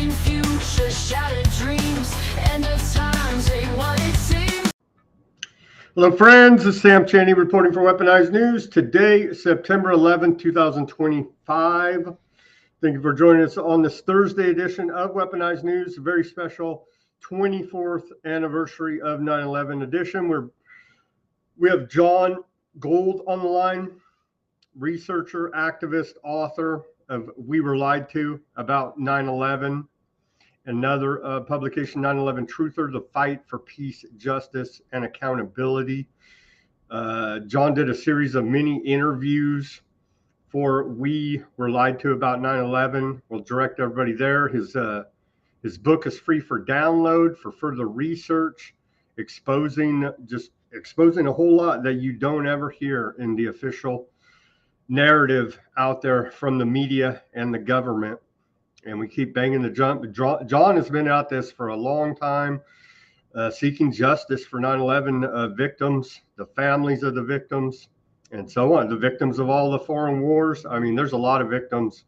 Fading future, shattered dreams, end of times ain't what it seems. Hello friends, this is Sam Cheney reporting for Weaponized News. Today, September 11, 2025. Thank you for joining us on this Thursday edition of Weaponized News, a very special 24th anniversary of 9/11 edition. We have John Gold on the line, researcher, activist, author of We Were Lied To About 9/11. Another publication, 9/11 Truther, The Fight for Peace, Justice, and Accountability. John did a series of mini interviews for We Were Lied To About 9/11. We'll direct everybody there. His book is free for download for further research, exposing a whole lot that you don't ever hear in the official narrative out there from the media and the government. And we keep banging the drum. John has been at this for a long time, seeking justice for 9/11 victims, the families of the victims, and so on, the victims of all the foreign wars. I mean, there's a lot of victims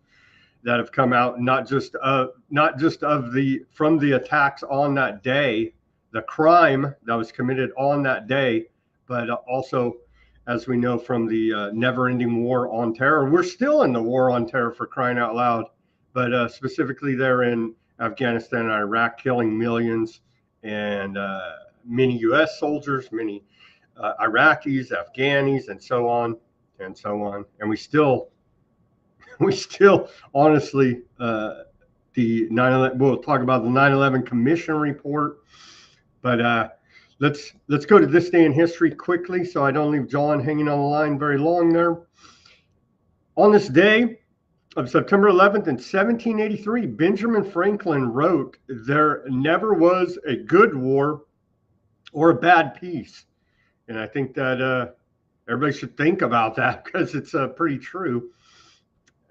that have come out, not just from the attacks on that day, the crime that was committed on that day, but also, as we know, from the never-ending war on terror. We're still in the war on terror, for crying out loud, but specifically there in Afghanistan and Iraq, killing millions, and many U.S. soldiers, many Iraqis, Afghanis, and so on and so on. And we still honestly, the 9/11, we'll talk about the 9/11 Commission report, but let's go to this day in history quickly, so I don't leave John hanging on the line very long there. On this day of September 11th in 1783, Benjamin Franklin wrote, "There never was a good war or a bad peace." And I think that everybody should think about that, because it's pretty true,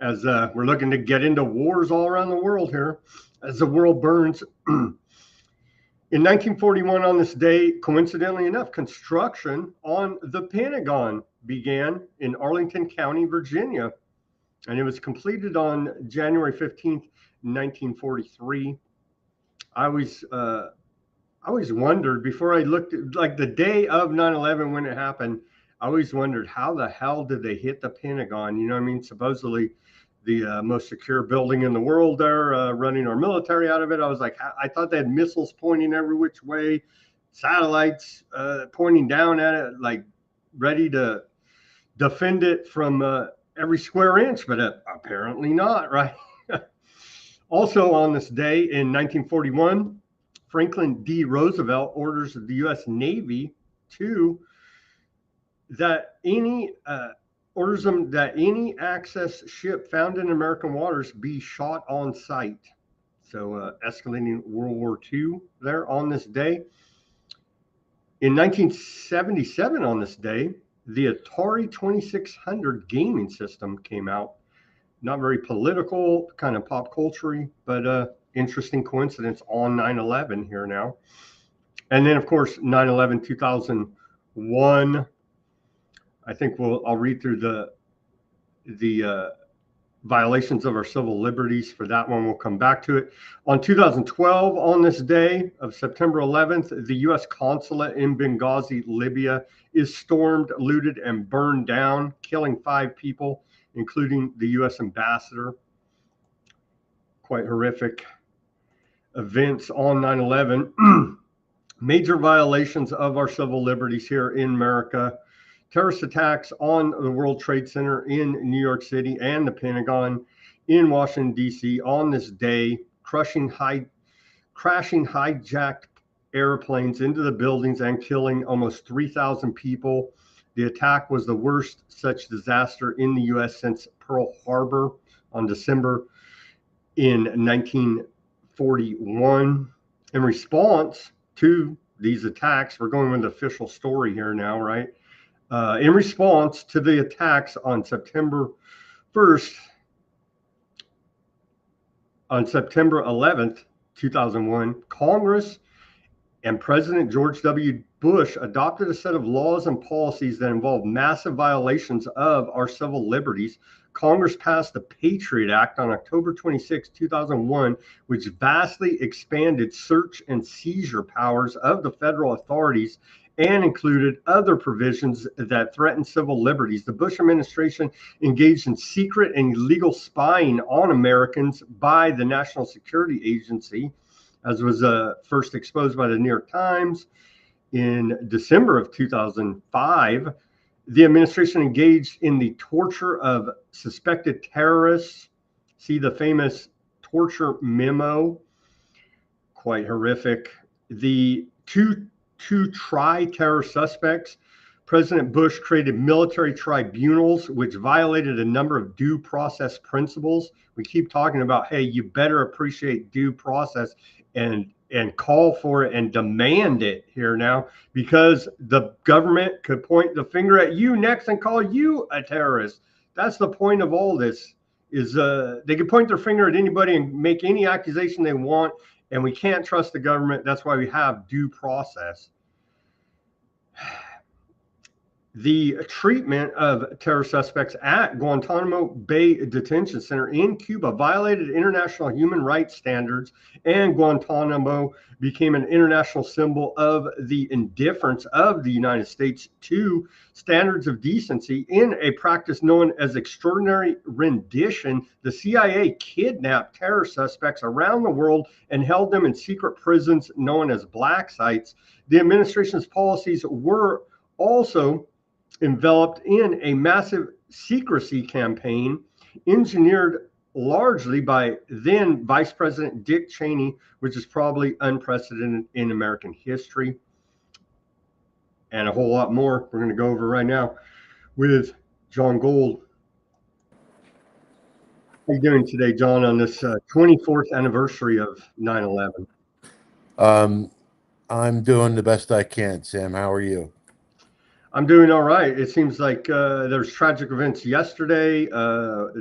as we're looking to get into wars all around the world here as the world burns. In 1941, on this day, coincidentally enough, construction on the Pentagon began in Arlington County, Virginia, and it was completed on January 15th, 1943. I always wondered, before I looked at, like, the day of 9/11 when it happened, I always wondered, how the hell did they hit the Pentagon? You know what I mean? Supposedly the most secure building in the world there, running our military out of it. I was like, I thought they had missiles pointing every which way, satellites pointing down at it, like ready to defend it from every square inch, but apparently not, right? Also on this day in 1941, Franklin D. Roosevelt orders the U.S. Navy orders them that any access ship found in American waters be shot on sight. So escalating World War II there on this day. In 1977 on this day, the Atari 2600 gaming system came out. Not very political, kind of pop culture-y, but interesting coincidence on 9/11 here now. And then, of course, 9/11 2001. I think I'll read through the violations of our civil liberties for that one. We'll come back to it. On 2012, on this day of September 11th, the U.S. consulate in Benghazi, Libya, is stormed, looted, and burned down, killing 5 people, including the U.S. ambassador. Quite horrific events on 9/11. Major violations of our civil liberties here in America. Terrorist attacks on the World Trade Center in New York City and the Pentagon in Washington, D.C. on this day, crashing hijacked airplanes into the buildings and killing almost 3,000 people. The attack was the worst such disaster in the U.S. since Pearl Harbor on December in 1941. In response to these attacks, we're going with the official story here now, right? In response to the attacks on September 11th, 2001, Congress and President George W. Bush adopted a set of laws and policies that involve massive violations of our civil liberties, Congress passed the Patriot Act on October 26, 2001, which vastly expanded search and seizure powers of the federal authorities and included other provisions that threatened civil liberties. The Bush administration engaged in secret and illegal spying on Americans by the National Security Agency, as was first exposed by the New York Times. In December of 2005, the administration engaged in the torture of suspected terrorists. See the famous torture memo, quite horrific. The two tri-terror suspects, President Bush created military tribunals, which violated a number of due process principles. We keep talking about, hey, you better appreciate due process and call for it and demand it here now, because the government could point the finger at you next and call you a terrorist. That's the point of all this, is they can point their finger at anybody and make any accusation they want, and we can't trust the government. That's why we have due process. The treatment of terror suspects at Guantanamo Bay Detention Center in Cuba violated international human rights standards, and Guantanamo became an international symbol of the indifference of the United States to standards of decency. In a practice known as extraordinary rendition, the CIA kidnapped terror suspects around the world and held them in secret prisons known as black sites. The administration's policies were also enveloped in a massive secrecy campaign engineered largely by then Vice President Dick Cheney, which is probably unprecedented in American history, and a whole lot more we're going to go over right now with John Gold. How you doing today, John, on this 24th anniversary of 9/11? I'm doing the best I can, Sam. How are you? I'm doing all right. It seems like there's tragic events yesterday.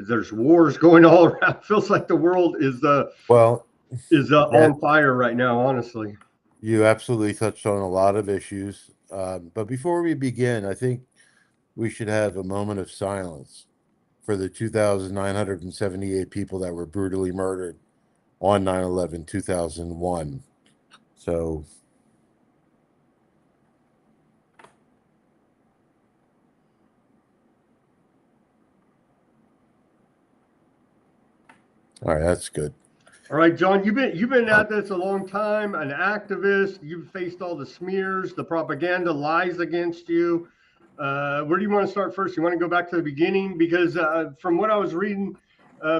There's wars going all around. Feels like the world is on fire right now, honestly. You absolutely touched on a lot of issues. But before we begin, I think we should have a moment of silence for the 2,978 people that were brutally murdered on 9/11/2001. So all right, that's good. All right, John, you've been at this a long time, an activist. You've faced all the smears, the propaganda, lies against you. Where do you want to start first? You want to go back to the beginning? Because from what I was reading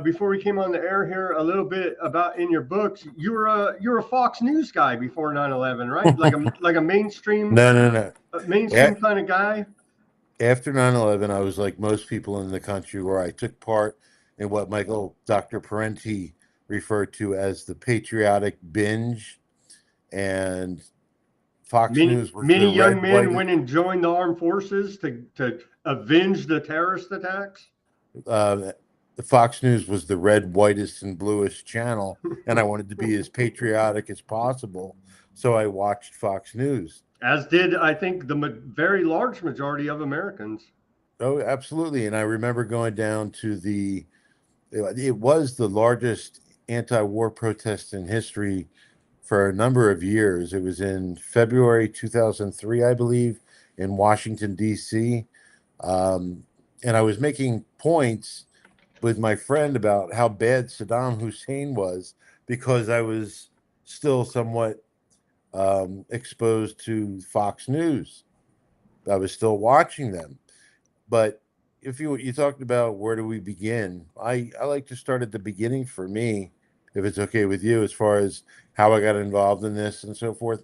before we came on the air here, a little bit about in your books, you're a Fox News guy before 9/11, right? like a mainstream mainstream kind of guy. After 9/11, I was like most people in the country, where I took part in what Dr. Parenti referred to as the patriotic binge, and Fox News was many young men went and joined the armed forces to avenge the terrorist attacks. The Fox News was the red, whitest, and bluest channel, and I wanted to be as patriotic as possible, so I watched Fox News. As did, I think, the very large majority of Americans. Oh, absolutely. And I remember going down to it was the largest anti-war protest in history for a number of years. It was in February 2003, I believe, in Washington, D.C. And I was making points with my friend about how bad Saddam Hussein was, because I was still somewhat exposed to Fox News. I was still watching them. But if you talked about where do we begin, I like to start at the beginning for me, if it's okay with you, as far as how I got involved in this and so forth.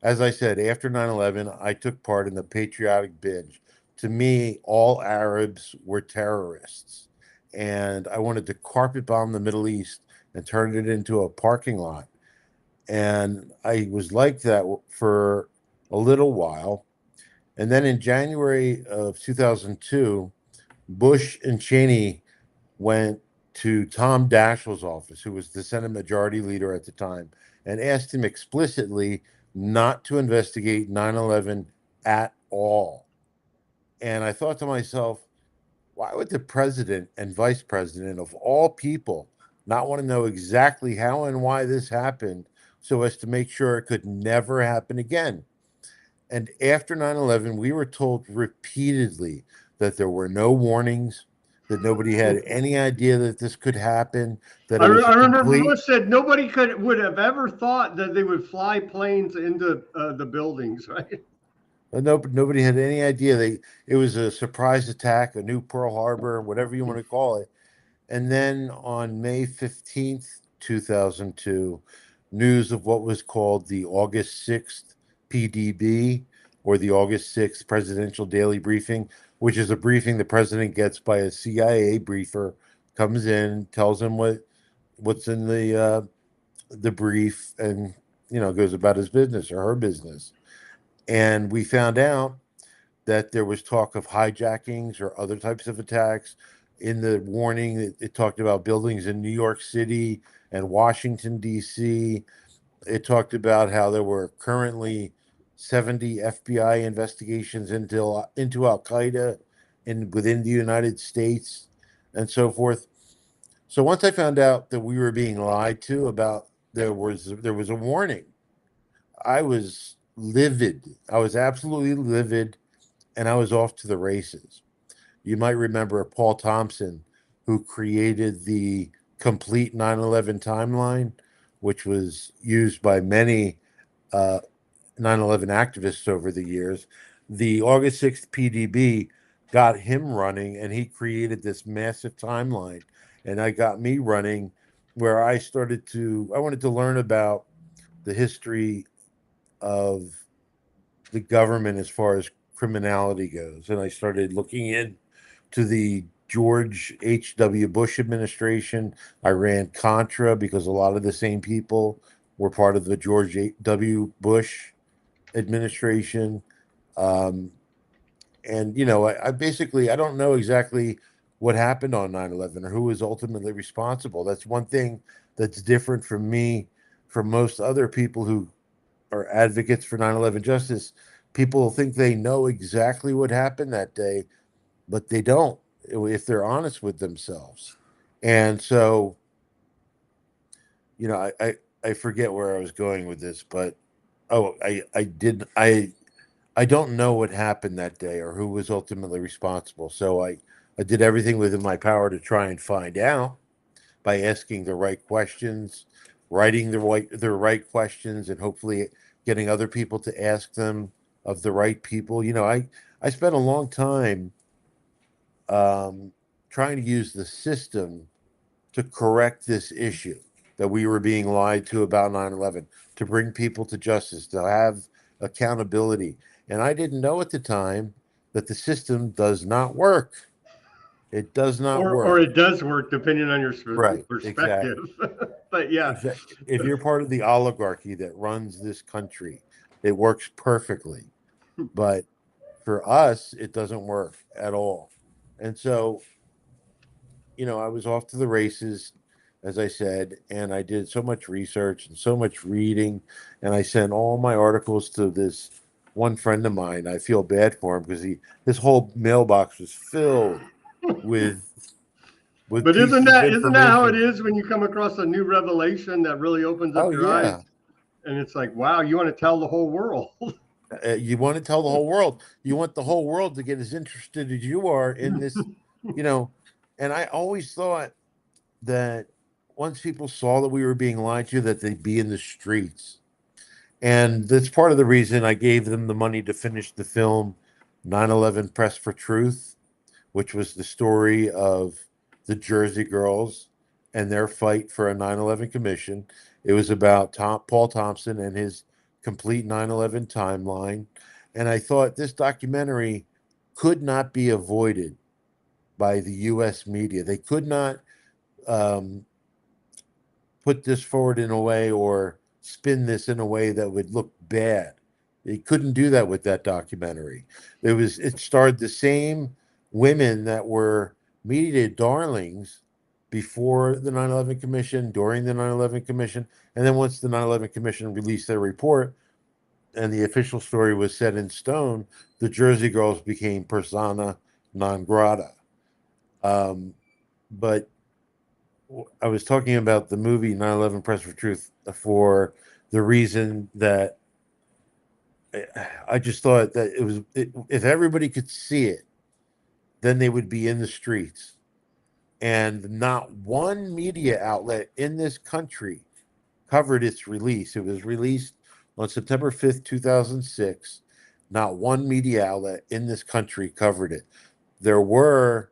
As I said, after 9/11, I took part in the patriotic binge. To me, all Arabs were terrorists, and I wanted to carpet bomb the Middle East and turn it into a parking lot. And I was like that for a little while. And then in January of 2002, Bush and Cheney went to Tom Daschle's office, who was the Senate Majority Leader at the time, and asked him explicitly not to investigate 9/11 at all. And I thought to myself, why would the president and vice president of all people not want to know exactly how and why this happened so as to make sure it could never happen again? And after 9/11, we were told repeatedly that there were no warnings, that nobody had any idea that this could happen, that it was I a remember complete. Bush said nobody would have ever thought that they would fly planes into the buildings, right? Nobody had any idea. It was a surprise attack, a new Pearl Harbor, whatever you want to call it. And then on May 15th, 2002, news of what was called the August 6th PDB, or the August 6th Presidential Daily Briefing, which is a briefing the president gets by a CIA briefer, comes in, tells him what's in the brief, and goes about his business or her business. And we found out that there was talk of hijackings or other types of attacks. In the warning, it talked about buildings in New York City and Washington, D.C. It talked about how there were currently 70 FBI investigations into Al-Qaeda within the United States and so forth. So once I found out that we were being lied to about there was a warning, I was livid. I was absolutely livid, and I was off to the races. You might remember Paul Thompson, who created the complete 9/11 timeline, which was used by many uh, 9/11 activists over the years. The August 6th PDB got him running, and he created this massive timeline. And I got me running, where I wanted to learn about the history of the government as far as criminality goes. And I started looking into the George H.W. Bush administration. I ran Contra because a lot of the same people were part of the George W. Bush administration. Um, and, I basically, I don't know exactly what happened on 9/11 or who was ultimately responsible. That's one thing that's different from me, from most other people who are advocates for 9/11 justice. People think they know exactly what happened that day, but they don't if they're honest with themselves. And so, I forget where I was going with this, but I don't know what happened that day or who was ultimately responsible. So I did everything within my power to try and find out by asking the right questions, writing the right questions, and hopefully getting other people to ask them of the right people. I spent a long time um, trying to use the system to correct this issue that we were being lied to about 9/11, to bring people to justice, to have accountability. And I didn't know at the time that the system does not work. It does not Or work. it does work depending on your Right, perspective. exactly. But yeah, Exactly. If you're part of the oligarchy that runs this country, it works perfectly. But for us, it doesn't work at all. And so, I was off to the races, as I said, and I did so much research and so much reading, and I sent all my articles to this one friend of mine. I feel bad for him because his whole mailbox was filled with but isn't pieces of that how it information. is when you come across a new revelation that really opens up Oh your eyes? yeah. And it's like, wow, you want to tell the whole world. You want to tell the whole world. You want the whole world to get as interested as you are in this, you know. And I always thought that once people saw that we were being lied to, that they'd be in the streets. And that's part of the reason I gave them the money to finish the film 9/11 Press for Truth, which was the story of the Jersey girls and their fight for a 9/11 commission. It was about Paul Thompson and his complete 9/11 timeline. And I thought this documentary could not be avoided by the US media. They could not um, put this forward in a way or spin this in a way that would look bad. They couldn't do that with that documentary. It starred the same women that were media darlings before the 9/11 Commission, during the 9/11 Commission, and then once the 9/11 Commission released their report and the official story was set in stone, the Jersey Girls became persona non grata. But I was talking about the movie 9/11 Press for Truth for the reason that I just thought that if everybody could see it, then they would be in the streets. And not one media outlet in this country covered its release. It was released on September 5th, 2006. Not one media outlet in this country covered it. There were,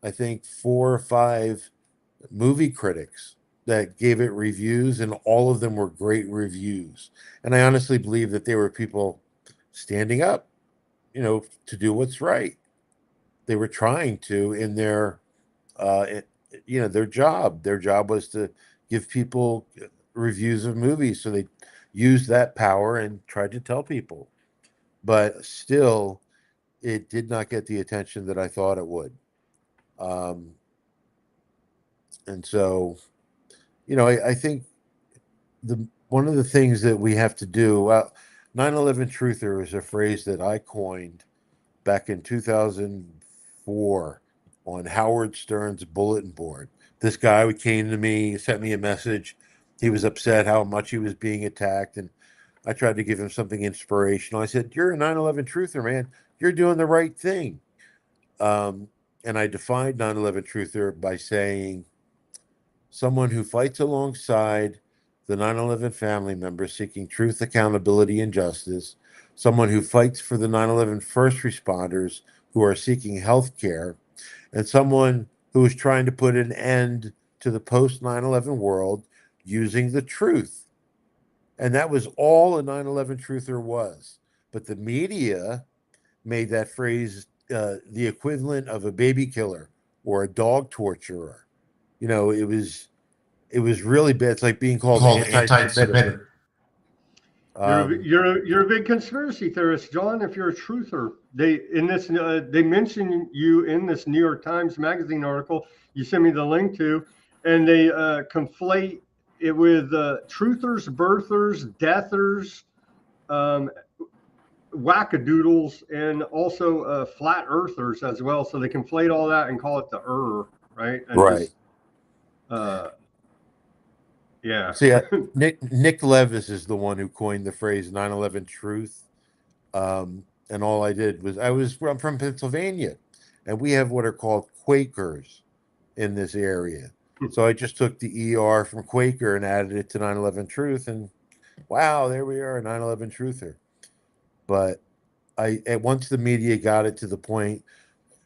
I think, 4 or 5 movie critics that gave it reviews, and all of them were great reviews. And I honestly believe that they were people standing up, to do what's right. They were trying to in their, their job. Their job was to give people reviews of movies, so they used that power and tried to tell people. But still, it did not get the attention that I thought it would. And so, I think one of the things that we have to do, 9/11 truther is a phrase that I coined back in 2004 on Howard Stern's bulletin board. This guy came to me, sent me a message. He was upset how much he was being attacked, and I tried to give him something inspirational. I said, "You're a 9/11 truther, man. You're doing the right thing." And I defined 9/11 truther by saying, someone who fights alongside the 9/11 family members seeking truth, accountability, and justice, someone who fights for the 9/11 first responders who are seeking health care, and someone who is trying to put an end to the post 9/11 world using the truth. And that was all a 9/11 truther was. But the media made that phrase the equivalent of a baby killer or a dog torturer. It was really bad. It's like being called anti-Semitic. You're a big conspiracy theorist, John. If you're a truther, they mention you in this New York Times Magazine article you sent me the link to, and they conflate it with truthers, birthers, deathers, wackadoodles, and also flat earthers as well. So they conflate all that and call it the right? And right. Yeah. See, Nick Levis is the one who coined the phrase 9/11 truth. And all I did was I'm from Pennsylvania, and we have what are called Quakers in this area. So I just took the ER from Quaker and added it to 9/11 truth, and wow, there we are, a 9/11 truther. But once the media got it to the point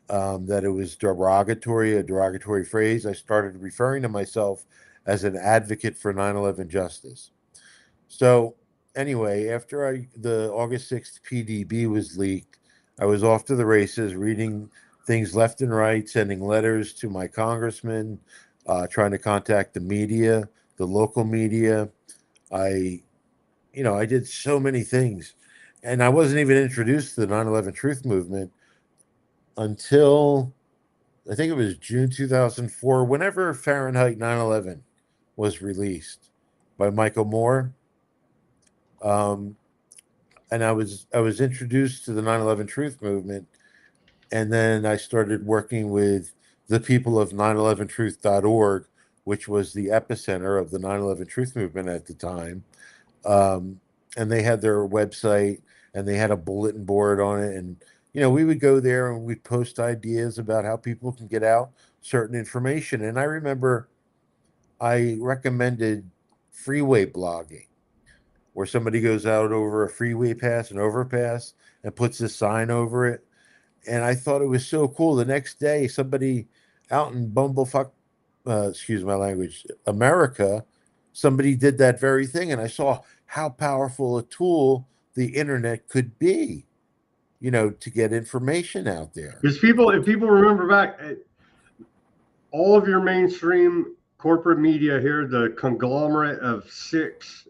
that it was a derogatory phrase, I started referring to myself as an advocate for 9/11 justice. So anyway, after the August 6th PDB was leaked, I was off to the races, reading things left and right, sending letters to my congressman, trying to contact the media, the local media. I did so many things, and I wasn't even introduced to the 9/11 truth movement until I think it was June 2004, whenever Fahrenheit 9/11 was released by Michael Moore. And I was introduced to the 9/11 truth movement, and then I started working with the people of 911truth.org, which was the epicenter of the 9/11 truth movement at the time. And they had their website, and they had a bulletin board on it, and we would go there and we'd post ideas about how people can get out certain information. And I remember I recommended freeway blogging, where somebody goes out over a freeway pass, an overpass, and puts a sign over it. And I thought it was so cool. The next day, somebody out in bumblefuck, excuse my language, America, somebody did that very thing. And I saw how powerful a tool the internet could be, to get information out there. Because if people remember back, all of your mainstream corporate media here, the conglomerate of 6,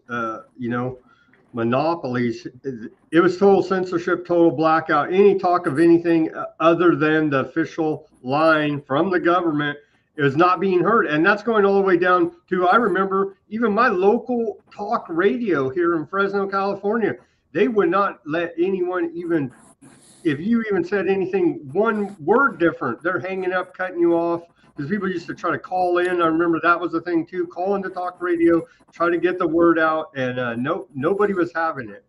monopolies, it was total censorship, total blackout. Any talk of anything other than the official line from the government is not being heard. And that's going all the way down to, I remember even my local talk radio here in Fresno, California, they would not let anyone even, if you even said anything, one word different, they're hanging up, cutting you off. because people used to try to call in. I remember that was a thing too. Call into talk radio, try to get the word out, and nobody was having it.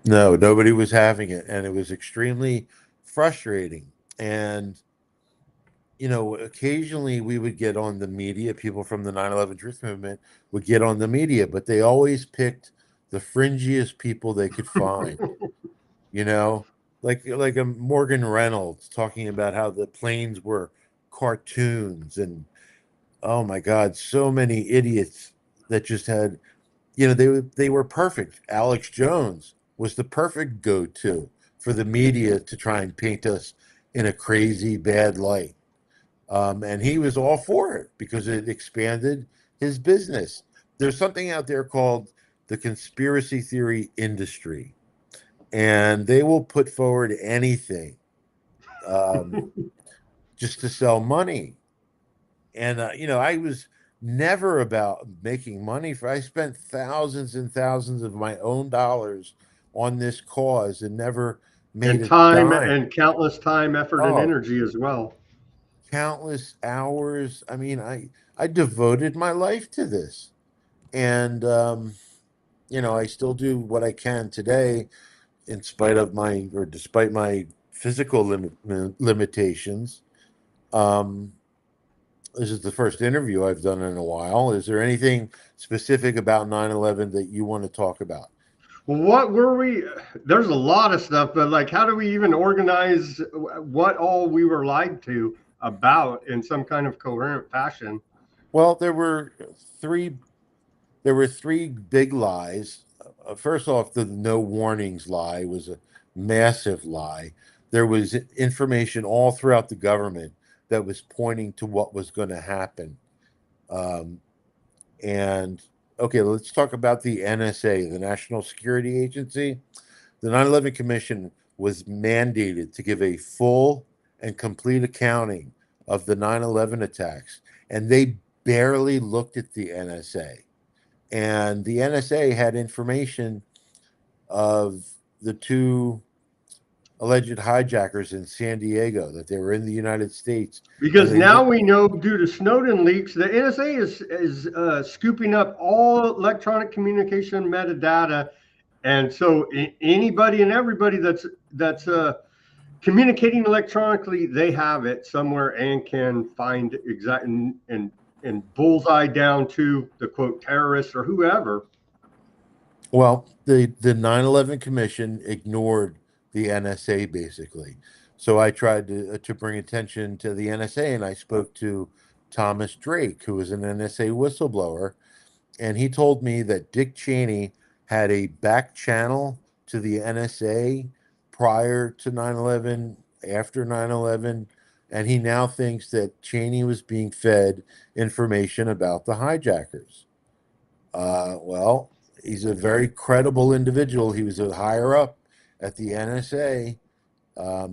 No, nobody was having it, and it was extremely frustrating. And occasionally we would get on the media. People from the 9/11 Truth Movement would get on the media, but they always picked the fringiest people they could find. You know, like a Morgan Reynolds talking about how the planes were cartoons, and oh my God, so many idiots that just had, they were perfect. Alex Jones was the perfect go-to for the media to try and paint us in a crazy bad light. And he was all for it because it expanded his business. There's something out there called the conspiracy theory industry, and they will put forward anything just to sell money. And I was never about making money. I spent thousands and thousands of my own dollars on this cause and never made And a time dime. and countless time, effort, and Oh, energy as well. countless hours. I mean, I devoted my life to this, and I still do what I can today, in spite of my or despite my physical limitations. Um, This is the first interview I've done in a while. Is there anything specific about 9/11 that you want to talk about? Well, what were we? There's a lot of stuff, but like, how do we even organize what all we were lied to about in some kind of coherent fashion? Well, three there were three big lies. First off, the no warnings lie was a massive lie. There was information all throughout the government that was pointing to what was going to happen. Um, and okay, let's talk about the NSA, the National Security Agency. The 9/11 Commission was mandated to give a full and complete accounting of the 9/11 attacks, and they barely looked at the NSA. And the NSA had information of the two alleged hijackers in San Diego, that they were in the United States, and Because now we know, due to Snowden leaks, the NSA is scooping up all electronic communication metadata, and so anybody and everybody that's communicating electronically, they have it somewhere and can find exact and bullseye down to the quote terrorists or whoever. well, the 9/11 Commission ignored the NSA basically. So I tried to bring attention to the NSA, and I spoke to Thomas Drake, who was an NSA whistleblower, and he told me that Dick Cheney had a back channel to the NSA prior to 9/11, after 9/11, and he now thinks that Cheney was being fed information about the hijackers. Well, he's a very credible individual. He was a higher up at the NSA.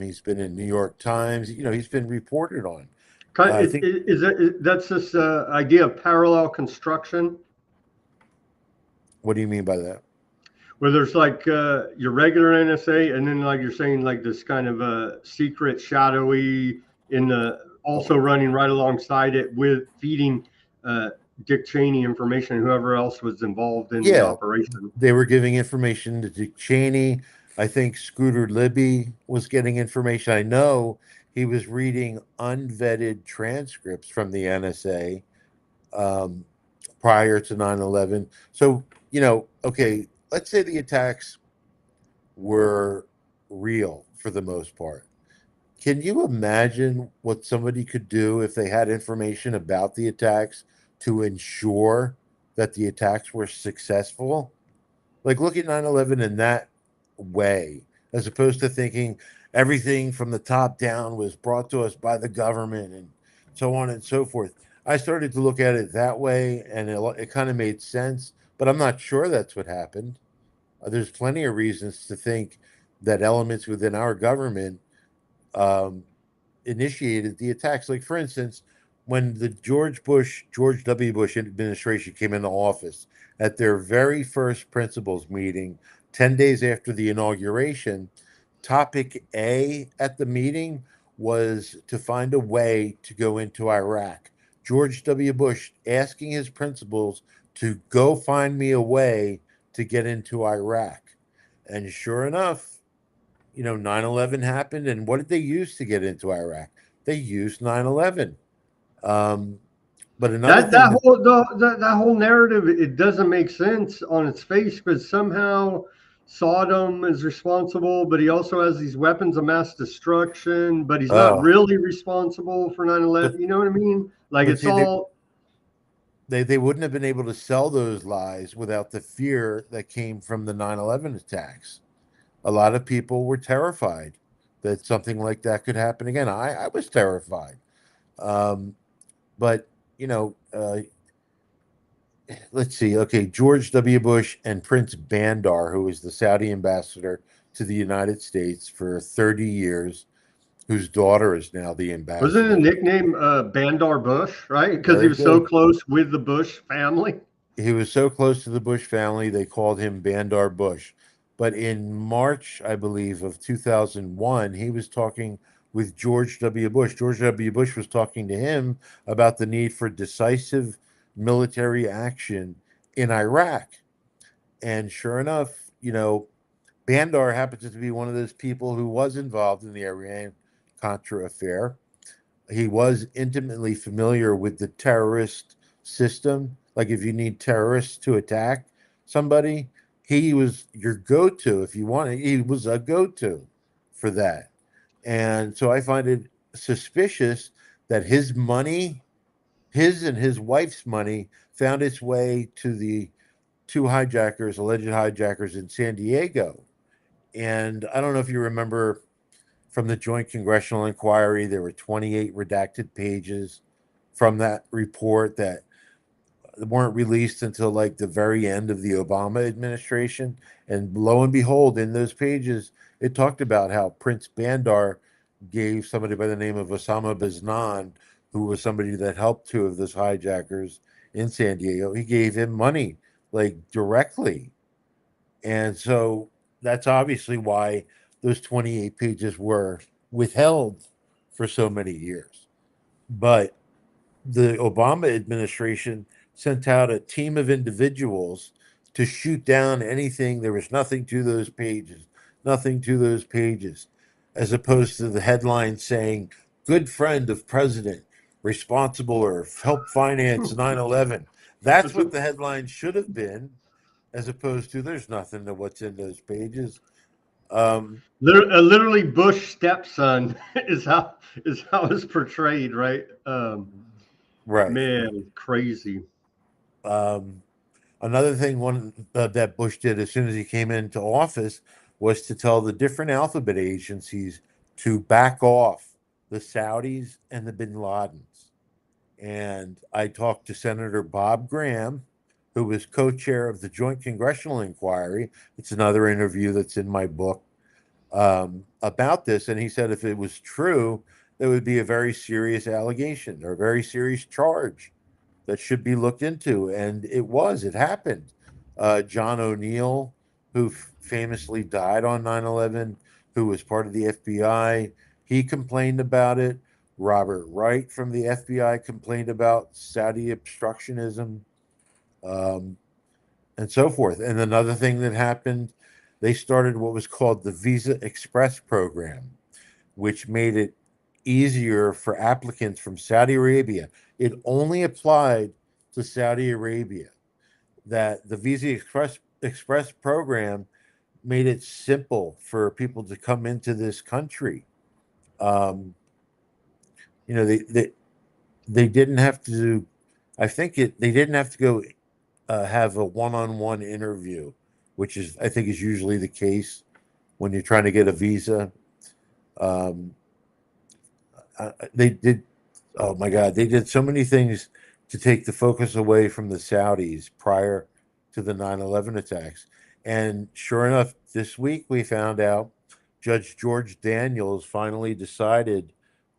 He's been in New York Times. He's been reported on. I think. That's this idea of parallel construction, What do you mean by that? where there's like your regular NSA, and then like you're saying, like this kind of secret, shadowy in the also running right alongside it with feeding Dick Cheney information, and whoever else was involved in the Yeah, operation. they were giving information to Dick Cheney. I think Scooter Libby was getting information. I know he was reading unvetted transcripts from the NSA um, prior to 9/11. So, okay, let's say the attacks were real for the most part. Can you imagine what somebody could do if they had information about the attacks to ensure that the attacks were successful? Like, look at 9/11 in that way, as opposed to thinking everything from the top down was brought to us by the government and so on and so forth. I started to look at it that way, and it kind of made sense, but I'm not sure that's what happened. There's plenty of reasons to think that elements within our government um, initiated the attacks. Like, for instance, when the George W. Bush administration came into office, at their very first principals meeting, 10 days after the inauguration, topic A at the meeting was to find a way to go into Iraq. George W. Bush asking his principals to go find me a way to get into Iraq. And sure enough, 9/11 happened. And what did they use to get into Iraq? They used 9/11. Um, but another That thing that that, whole that whole narrative, it doesn't make sense on its face, because somehow Saddam is responsible, but he also has these weapons of mass destruction, but he's not oh, really responsible for 9/11. but You know what I mean? Like, but it's see, they, all. they wouldn't have been able to sell those lies without the fear that came from the 9/11 attacks. A lot of people were terrified that something like that could happen again. I was terrified. Um, but, you know, uh, let's see. Okay, George W. Bush and Prince Bandar, who was the Saudi ambassador to the United States for 30 years, whose daughter is now the Wasn't it a ambassador. nickname Bandar Bush, right? Because he Very was so good. close with the Bush family. He was so close to the Bush family, they called him Bandar Bush. But in March, I believe, of 2001, he was talking with George W. Bush. George W. Bush was talking to him about the need for decisive military action in Iraq. And sure enough, Bandar happens to be one of those people who was involved in the Iran Contra affair. He was intimately familiar with the terrorist system. Like, if you need terrorists to attack somebody, he was your go-to. If you wanted, he was a go-to for that. And so I find it suspicious that his money, his and his wife's money, found its way to the two hijackers, alleged hijackers in San Diego. And I don't know if you remember from the Joint Congressional Inquiry, there were 28 redacted pages from that report that weren't released until like the very end of the Obama administration. And lo and behold, in those pages, it talked about how Prince Bandar gave somebody by the name of Osama Biznan, who was somebody that helped two of those hijackers in San Diego. He gave him money, like, directly. And so that's obviously why those 28 pages were withheld for so many years. But the Obama administration sent out a team of individuals to shoot down anything. There was nothing to those pages, nothing to those pages, as opposed to the headline saying, "Good friend of president, responsible or help finance 9/11." That's what the headline should have been, as opposed to "There's nothing to what's in those pages." Um, Literally Bush stepson is how it's portrayed, right? right. Man, crazy. Um, Another thing that Bush did as soon as he came into office was to tell the different alphabet agencies to back off the Saudis and the Bin Ladens. And I talked to Senator Bob Graham, who was co-chair of the Joint Congressional Inquiry. It's another interview that's in my book, about this. And he said if it was true, there would be a very serious allegation or a very serious charge that should be looked into. And it happened. John O'Neill, who famously died on 9/11, who was part of the FBI, he complained about it. Robert Wright from the FBI complained about Saudi obstructionism, um, and so forth. And another thing that happened, they started what was called the Visa Express program, which made it easier for applicants from Saudi Arabia. It only applied to Saudi Arabia. That the Visa Express program made it simple for people to come into this country. Um, you know, they didn't have to do. I think they didn't have to go have a one-on-one interview, which is I think is usually the case when you're trying to get a visa. Um, they did. Oh my God, they did so many things to take the focus away from the Saudis prior to the 9/11 attacks. And sure enough, this week we found out Judge George Daniels finally decided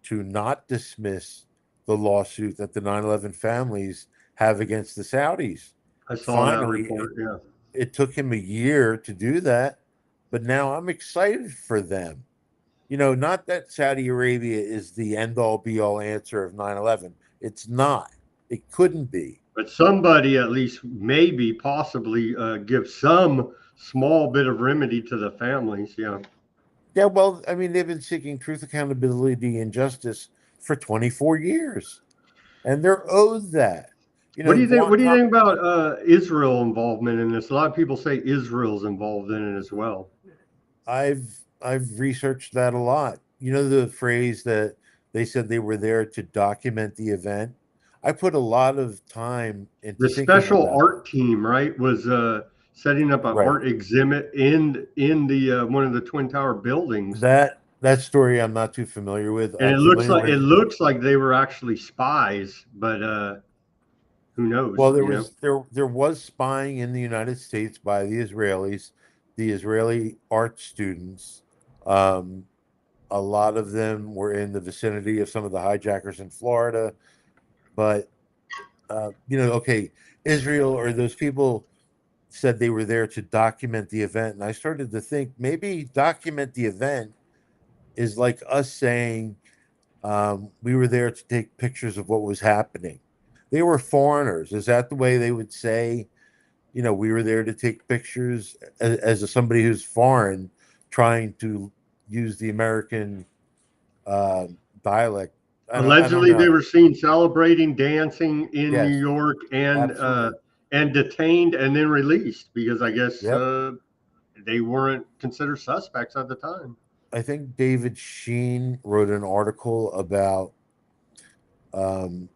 to not dismiss the lawsuit that the 9/11 families have against the Saudis. I saw that Finally, report. Yeah. it took him a year to do that, but now I'm excited for them. Not that Saudi Arabia is the end all be all answer of 9/11. It's not. It couldn't be. But somebody at least maybe possibly give some small bit of remedy to the families. Yeah. Yeah, well, I mean, they've been seeking truth, accountability, and justice for 24 years, and they're owed that. What do you think? What do you Guantanamo. think about Israel involvement in this? A lot of people say Israel's involved in it as well. I've researched that a lot. You know the phrase that they said they were there to document the event. I put a lot of time into The thinking special about art team, right, was setting up an right. art exhibit in the one of the Twin Tower buildings, That story I'm not too familiar with. and I'm familiar it with. looks like they were actually spies, but who Well, knows? there You know, was there was spying in the United States by the Israelis, the Israeli art students. Um, a lot of them were in the vicinity of some of the hijackers in Florida. But okay, Israel or those people said they were there to document the event, and I started to think maybe document the event is like us saying we were there to take pictures of what was happening. They were foreigners. Is that the way they would say? We were there to take pictures somebody who's foreign, trying to use the American uh, dialect. I don't allegedly they know. were seen celebrating, dancing in New Yes, York, absolutely. and detained and then released because I guess Yep. they weren't considered suspects at the time. I think David Sheen wrote an article about um,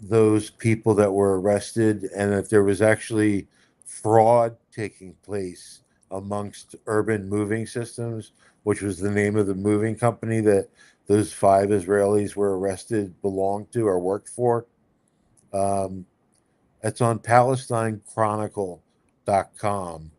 those people that were arrested and that there was actually fraud taking place amongst Urban Moving Systems, which was the name of the moving company that those 5 Israelis were arrested belonged to or worked for. Um, it's on PalestineChronicle.com.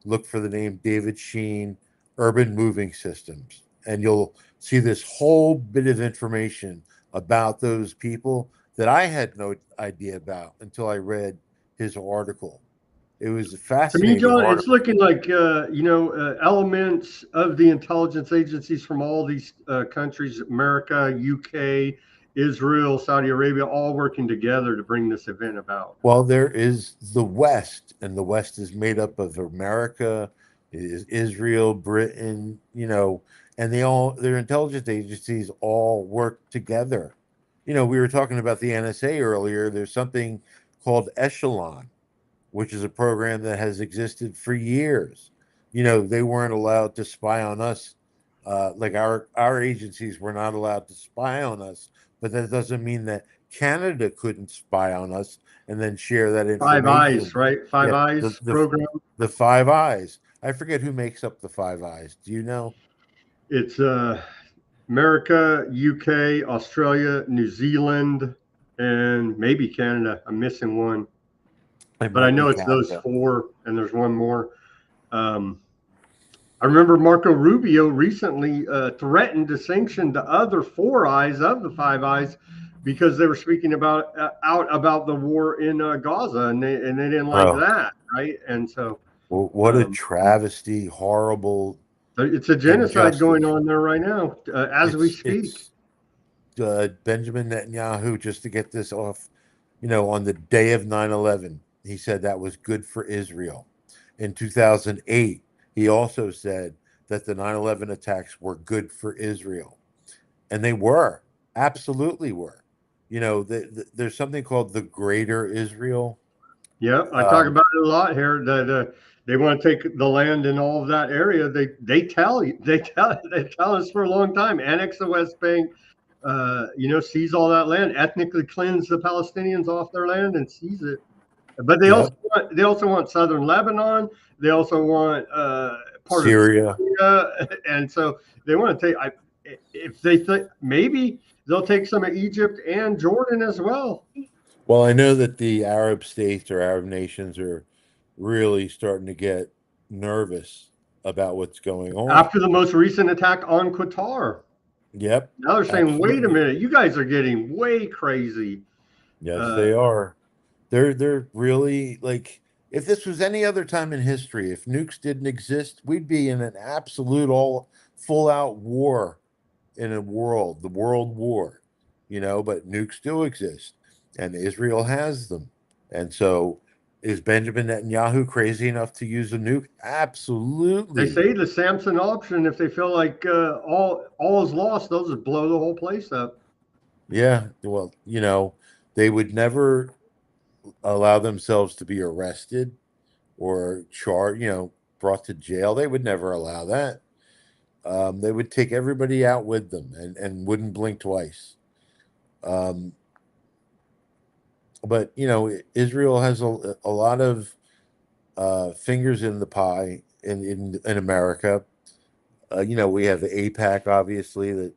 Look for the name David Sheen, Urban Moving Systems, and you'll see this whole bit of information about those people that I had no idea about until I read his article. It was a To me, fascinating John, it's article. looking like elements of the intelligence agencies from all these countries, America, UK, Israel, Saudi Arabia, all working together to bring this event about. Well, there is the West, and the West is made up of America, is Israel, Britain, and their intelligence agencies all work together. We were talking about the NSA earlier. There's something called Echelon, which is a program that has existed for years. They weren't allowed to spy on us, like our agencies were not allowed to spy on us, but that doesn't mean that Canada couldn't spy on us and then share that Five Eyes, information. right? Five Yeah, the Eyes the program. the Five Eyes. I forget who makes up the Five Eyes. Do you know? It's America, UK, Australia, New Zealand, and maybe Canada. I'm missing one, It but I might be know it's those Canada. four, and there's one more. Um, I remember Marco Rubio recently threatened to sanction the other Four Eyes of the Five Eyes because they were speaking about out about the war in Gaza, and they didn't like Oh, that, right? And so well, what a um, travesty! Horrible it's a genocide going injustice. on there right now as we speak. It's Benjamin Netanyahu, just to get this off, on the day of 9/11, he said that was good for Israel. In 2008, he also said that the 9/11 attacks were good for Israel. And they were, absolutely were. There's something called the Greater Israel. Yeah, I talk Um, about it a lot here that they want to take the land in all of that area. They tell us for a long time, annex the West Bank, seize all that land, ethnically cleanse the Palestinians off their land and seize it. But yep, they also want southern Lebanon. They also want part of Syria. Syria, and so they want to take. If they think maybe they'll take some of Egypt and Jordan as well. Well, I know that the Arab states or Arab nations are really starting to get nervous about what's going on. After the most recent attack on Qatar, Yep, now they're saying, "Wait a absolutely. minute, you guys are getting way crazy." Yes, Uh, they are. They're really like, if this was any other time in history, if nukes didn't exist, we'd be in an absolute all full out war in a world, the world war, but nukes do exist and Israel has them. And so is Benjamin Netanyahu crazy enough to use a nuke? They Absolutely. say the Samson option, if they feel like all is lost, they'll just blow the whole place up. Yeah. Well, they would never allow themselves to be arrested or charged, brought to jail. They would never allow that. They would take everybody out with them and wouldn't blink twice. Um, but Israel has a lot of fingers in the pie in America. We have the APAC, obviously, that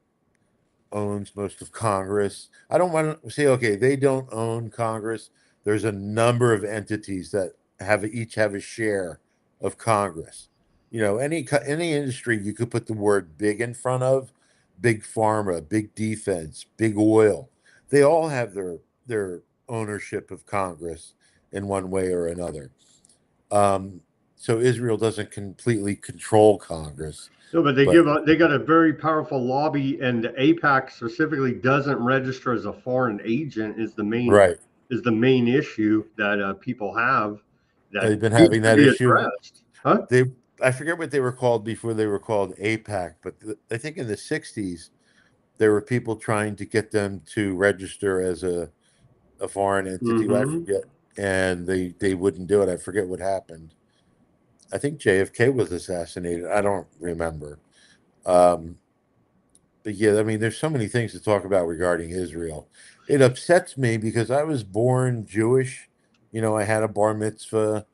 owns most of Congress. I don't want to say, okay, they don't own Congress. There's a number of entities that each have a share of Congress. Any industry you could put the word big in front of, big pharma, big defense, big oil. They all have their ownership of Congress in one way or another. Um, so Israel doesn't completely control Congress, No, but but they got a very powerful lobby, and the APAC specifically doesn't register as a foreign agent. right. Is the main issue that people have that They've been needs having to that be issue. addressed. Huh? They I forget what they were called before they were called APAC, but I think in the 60s there were people trying to get them to register as a foreign entity. I Mm-hmm. forget, and they wouldn't do it. I forget what happened. I think JFK was assassinated. I don't remember. Um, but yeah, I mean, there's so many things to talk about regarding Israel. It upsets me because I was born Jewish. I had a bar mitzvah,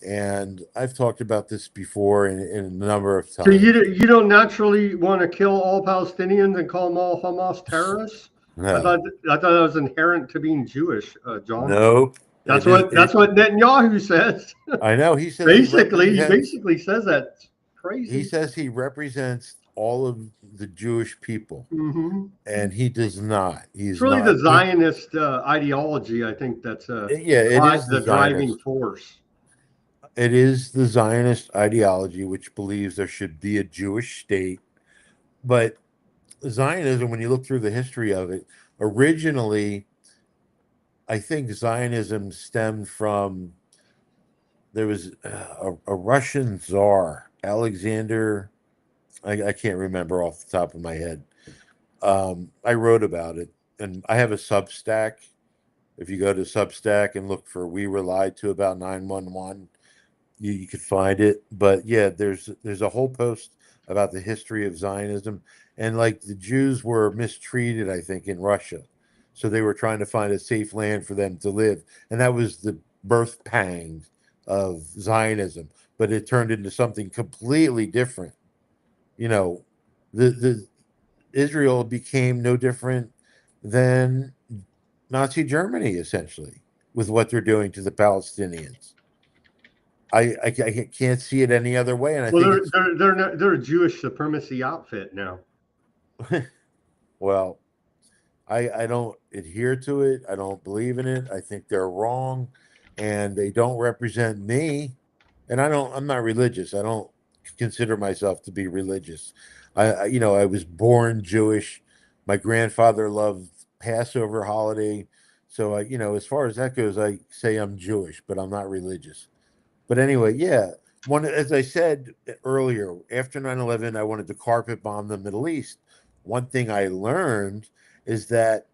and I've talked about this before in a number of So times. you don't naturally want to kill all Palestinians and call them all Hamas terrorists? I thought No, I thought that was inherent to being Jewish, John. nope. It is. That's what Netanyahu says. I know. He basically says that. It's He crazy. says he represents all of the Jewish people, Hmm. and he does not. It's He's really not. the Zionist ideology. I think that's Yeah, it is the the driving Zionist. force. It is the Zionist ideology, which believes there should be a Jewish state. But Zionism, when you look through the history of it, originally, I think Zionism stemmed from there was a Russian czar, Alexander. I can't remember off the top of my head. I wrote about it, and I have a Substack. If you go to Substack and look for "We Were Lied to About 911," you could find it. But yeah, there's a whole post about the history of Zionism, and like the Jews were mistreated, I think, in Russia, so they were trying to find a safe land for them to live, and that was the birth pang of Zionism. But it turned into something completely different. You know, the Israel became no different than Nazi Germany, essentially, with what they're doing to the Palestinians. I can't see it any other way, and I Well, think it's they're a Jewish supremacy outfit now. well, I don't adhere to it. I don't believe in it. I think they're wrong, and they don't represent me. And I'm not religious. I don't consider myself to be religious. I was born Jewish. My grandfather loved Passover holiday, so as far as that goes, I say I'm Jewish, but I'm not religious. But anyway, yeah. As I said earlier, after 9/11, I wanted to carpet bomb the Middle East. One thing I learned is that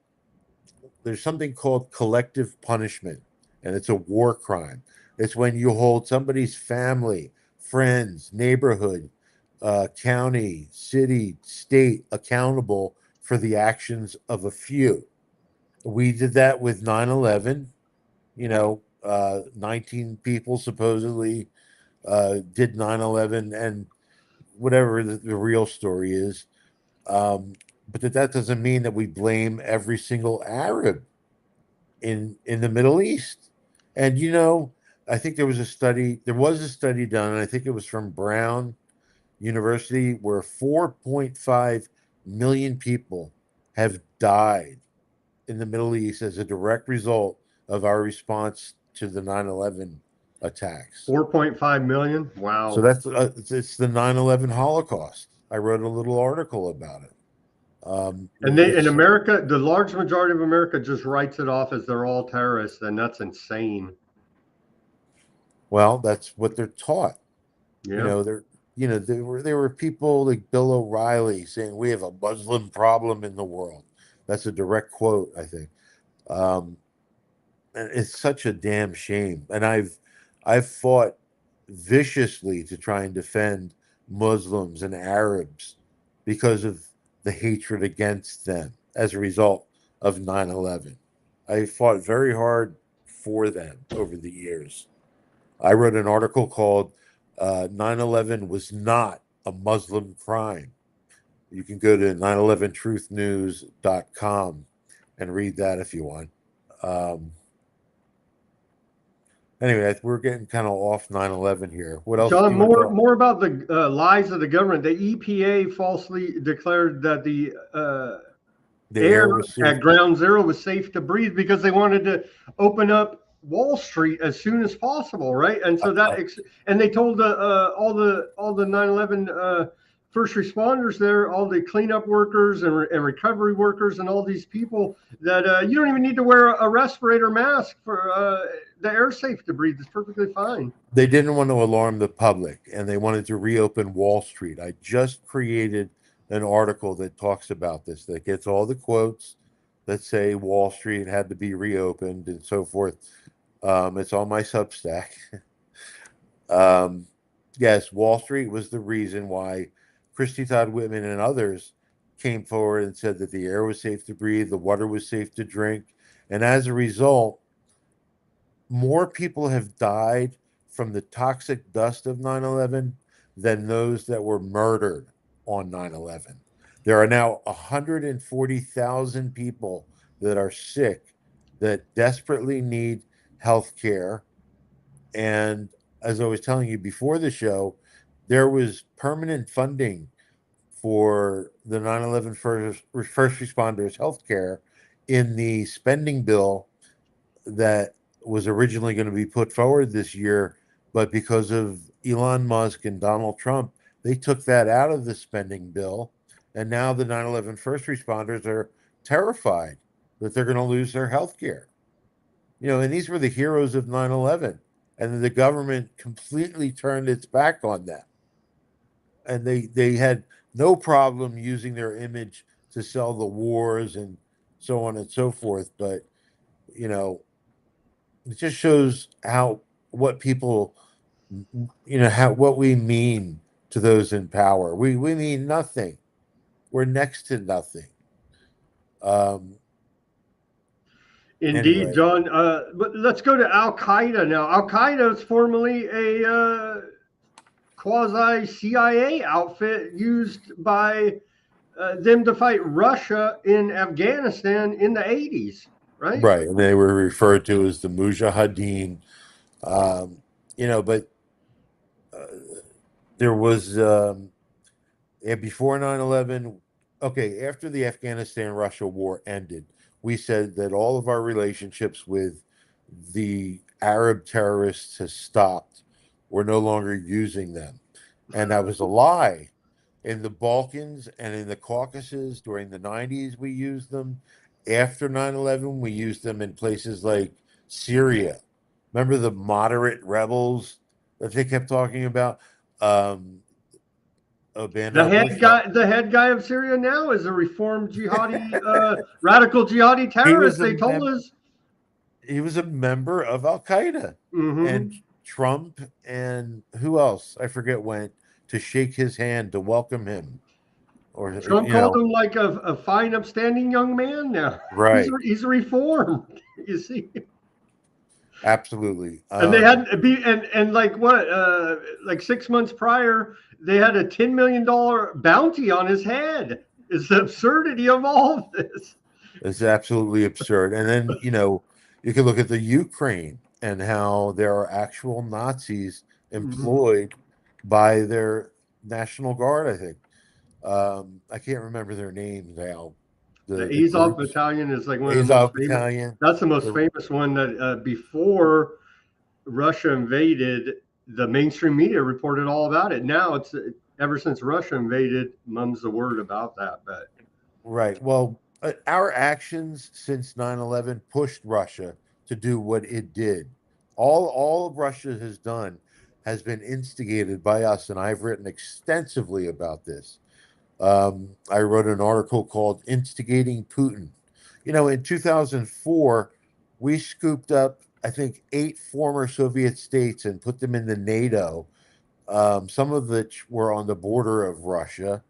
there's something called collective punishment, and it's a war crime. It's when you hold somebody's family, friends, neighborhood, county, city, state accountable for the actions of a few. We did that with 9/11. 19 people supposedly did 9/11, and whatever the real story is. But that doesn't mean that we blame every single Arab in the Middle East. And I think there was a study done, and I think it was from Brown University, where 4.5 million people have died in the Middle East as a direct result of our response to the 9/11 attacks. 4.5 million. So Wow. it's the 9/11 Holocaust. I wrote a little article about it. And they in America, the large majority of America just writes it off as they're all terrorists, and that's insane. Well, that's what they're taught. Yeah. There were people like Bill O'Reilly saying we have a Muslim problem in the world. That's a direct quote, I think. And it's such a damn shame. And I've fought viciously to try and defend Muslims and Arabs because of the hatred against them as a result of 9/11. I fought very hard for them over the years. I wrote an article called 9/11 was not a Muslim crime. You can go to 911truthnews.com and read that if you want. Anyway, we're getting kind of off 9/11 here. What else? John, more about the lies of the government. The EPA falsely declared that the air at Ground Zero was safe to breathe because they wanted to open up Wall Street as soon as possible, right? And so and they told all the 9/11 first responders there, all the cleanup workers and recovery workers, and all these people that you don't even need to wear a respirator mask for the air safe to breathe. It's perfectly fine. They didn't want to alarm the public, and they wanted to reopen Wall Street. I just created an article that talks about this, that gets all the quotes that say Wall Street had to be reopened and so forth. It's on my Substack. Yes, Wall Street was the reason why Christy Todd Whitman and others came forward and said that the air was safe to breathe, the water was safe to drink. And as a result, more people have died from the toxic dust of 9/11 than those that were murdered on 9/11. There are now 140,000 people that are sick that desperately need health care. And as I was telling you before the show, there was permanent funding for the 9/11 first responders health care in the spending bill that was originally going to be put forward this year, but because of Elon Musk and Donald Trump, they took that out of the spending bill, and now the 9/11 first responders are terrified that they're going to lose their health care. And these were the heroes of 9/11, and the government completely turned its back on them. And they had no problem using their image to sell the wars and so on and so forth. But, it just shows what people, what we mean to those in power. We mean nothing. We're next to nothing. Indeed, anyway. John. But let's go to Al-Qaeda now. Al-Qaeda is formerly a quasi-CIA outfit used by them to fight Russia in Afghanistan in the 80s, right? Right, and they were referred to as the Mujahideen. But there was, before 9/11, okay, after the Afghanistan-Russia war ended, we said that all of our relationships with the Arab terrorists has stopped. We're no longer using them. And that was a lie. In the Balkans and in the Caucasus during the 90s, we used them. After 9/11, we used them in places like Syria. Remember the moderate rebels that they kept talking about? The head guy of Syria now is a reformed jihadi, radical jihadi terrorist. They told us he was a member of Al-Qaeda. Mm-hmm. And Trump and who else? I forget went to shake his hand to welcome him. Or Trump called him like a fine, upstanding young man now. Right. He's reformed. You see. Absolutely. And they had to be and like what? Like 6 months prior, they had a $10 million bounty on his head. It's the absurdity of all of this. It's absolutely absurd. And then, you can look at the Ukraine and how there are actual Nazis employed by their National Guard, I think. I can't remember their names now. The Azov Battalion is like one of the most famous. That's the most famous one that before Russia invaded, the mainstream media reported all about it. Now ever since Russia invaded, mum's the word about that. But Right. Well, our actions since 9/11 pushed Russia to do what it did. All Russia has done has been instigated by us, and I've written extensively about this. I wrote an article called "Instigating Putin." In 2004, we scooped up, I think, 8 former Soviet states and put them into NATO. Some of which were on the border of Russia.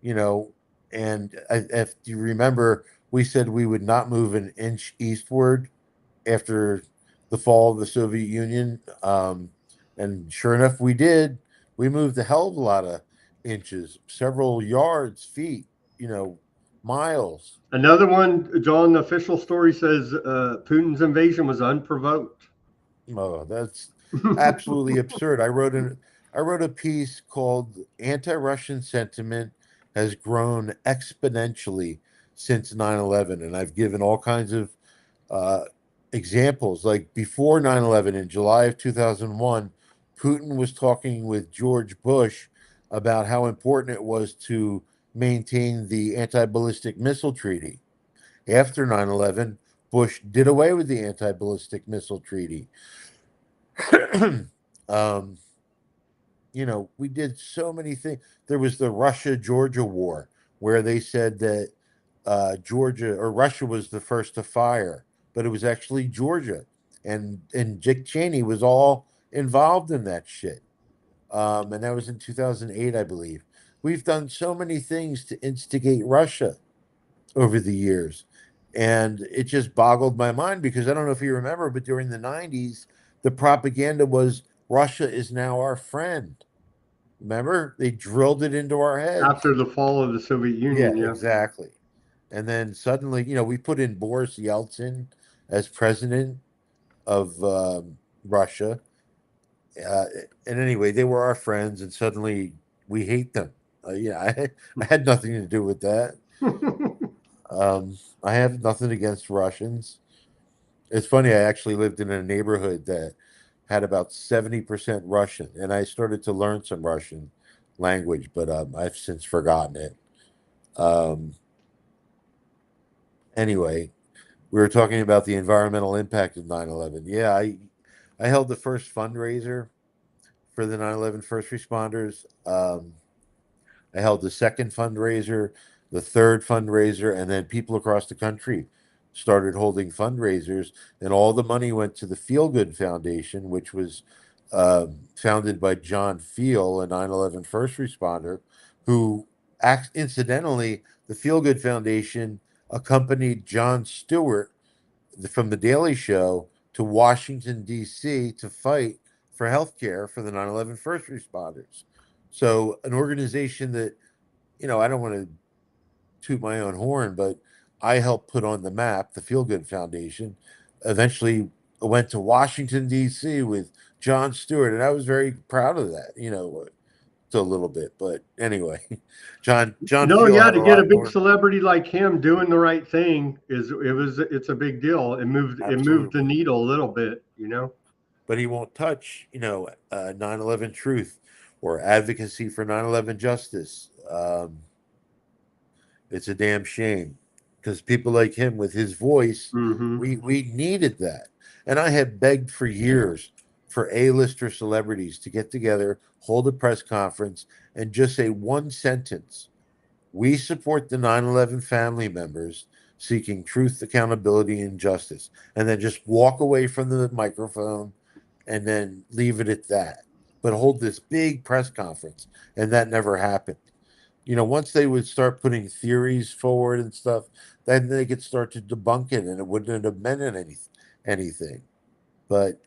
you know, and if you remember, we said we would not move an inch eastward after the fall of the Soviet Union. And sure enough, we did. We moved a hell of a lot of inches, several yards, feet, miles. another one, John, the official story says Putin's invasion was unprovoked. Oh, that's absolutely absurd. I wrote a piece called "Anti-Russian Sentiment Has Grown Exponentially Since 9/11," and I've given all kinds of uh, examples. Like before 9/11, in July of 2001, Putin was talking with George Bush about how important it was to maintain the anti-ballistic missile treaty. After 9/11, Bush did away with the anti-ballistic missile treaty. um, we did so many things. There was the Russia-Georgia war, where they said that Georgia or Russia was the first to fire, but it was actually Georgia, and Dick Cheney was all involved in that shit. And that was in 2008, I believe. We've done so many things to instigate Russia over the years, and it just boggled my mind because I don't know if you remember, but during the 90s, the propaganda was Russia is now our friend. Remember? They drilled it into our heads. After the fall of the Soviet Yeah, Union, yeah. exactly. And then suddenly, we put in Boris Yeltsin as president of Russia. Uh, and anyway, they were our friends, and suddenly we hate them. I had nothing to do with that. I have nothing against Russians. It's funny, I actually lived in a neighborhood that had about 70% Russian, and I started to learn some Russian language, but I've since forgotten it. Um, anyway, we were talking about the environmental impact of 9/11. Yeah, I held the first fundraiser for the 9/11 first responders. I held the second fundraiser, the third fundraiser, and then people across the country started holding fundraisers, and all the money went to the Feel Good Foundation, which was founded by John Feel, a 9/11 first responder, who incidentally, the Feel Good Foundation accompanied Jon Stewart from The Daily Show to Washington, D.C. to fight for health care for the 9/11 first responders. So, an organization that, I don't want to toot my own horn, but I helped put on the map, the Feel Good Foundation, eventually went to Washington, D.C. with Jon Stewart, and I was very proud of that, to a little bit. But anyway, John No, Feel yeah, had a to get a lot big more. celebrity like him doing the right thing it's a big deal. It moved the Absolutely. needle a little bit. But he won't touch, 9/11 truth or advocacy for 9/11 justice. It's a damn shame because people like him with his voice, Hmm. we needed that. And I had begged for years for A-lister celebrities to get together, hold a press conference, and just say one sentence. We support the 9/11 family members seeking truth, accountability, and justice. And then just walk away from the microphone and then leave it at that. But hold this big press conference. And that never happened. Once they would start putting theories forward and stuff, then they could start to debunk it and it wouldn't have meant anything. But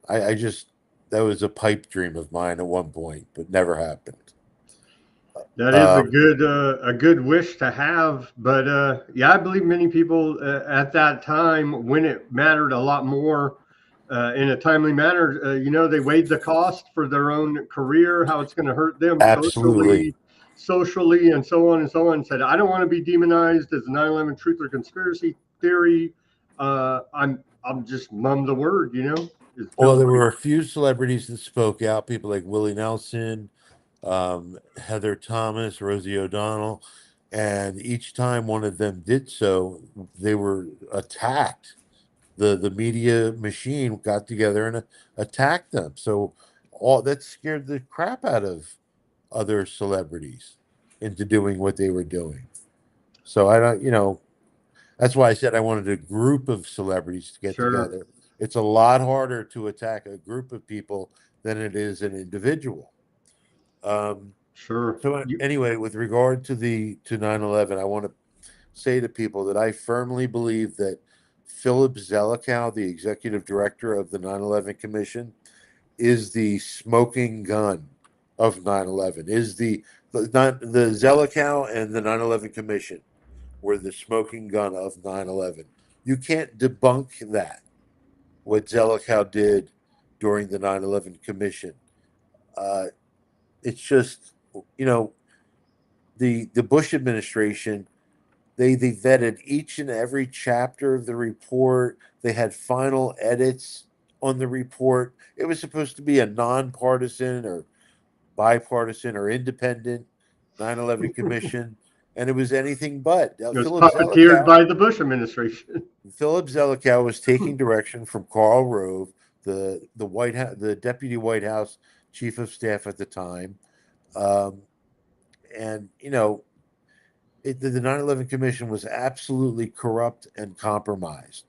I just, that was a pipe dream of mine at one point, but never happened. That is a Um, good wish to have, but yeah, I believe many people at that time, when it mattered a lot more, in a timely manner, they weighed the cost for their own career, how it's going to hurt them absolutely. socially, and so on and so on. And said, I don't want to be demonized as a 9/11 truth or conspiracy theory. I'm just mum the word. It's Well, Bill. there were a few celebrities that spoke out, people like Willie Nelson, Heather Thomas, Rosie O'Donnell, and each time one of them did so, they were attacked. The media machine got together and attacked them. So all that scared the crap out of other celebrities into doing what they were doing. So I don't, that's why I said I wanted a group of celebrities to get Sure, together. It's a lot harder to attack a group of people than it is an individual. Um, sure. so anyway, with regard to the to 9/11, I want to say to people that I firmly believe that Philip Zelikow, the executive director of the 9/11 Commission, is the smoking gun of 9/11. Is the Zelikow and the 9/11 Commission were the smoking gun of 9/11. You can't debunk that, what Zelikow did during the 9/11 Commission. Uh, it's just, you know, the Bush administration, they vetted each and every chapter of the report. They had final edits on the report. It was supposed to be a nonpartisan or bipartisan or independent 9/11 commission, and it was anything but. It was puppeteered by the Bush administration. Philip Zelikow was taking direction from Karl Rove, the White House, the deputy White House chief of staff at the time, um, and the 9/11 Commission was absolutely corrupt and compromised.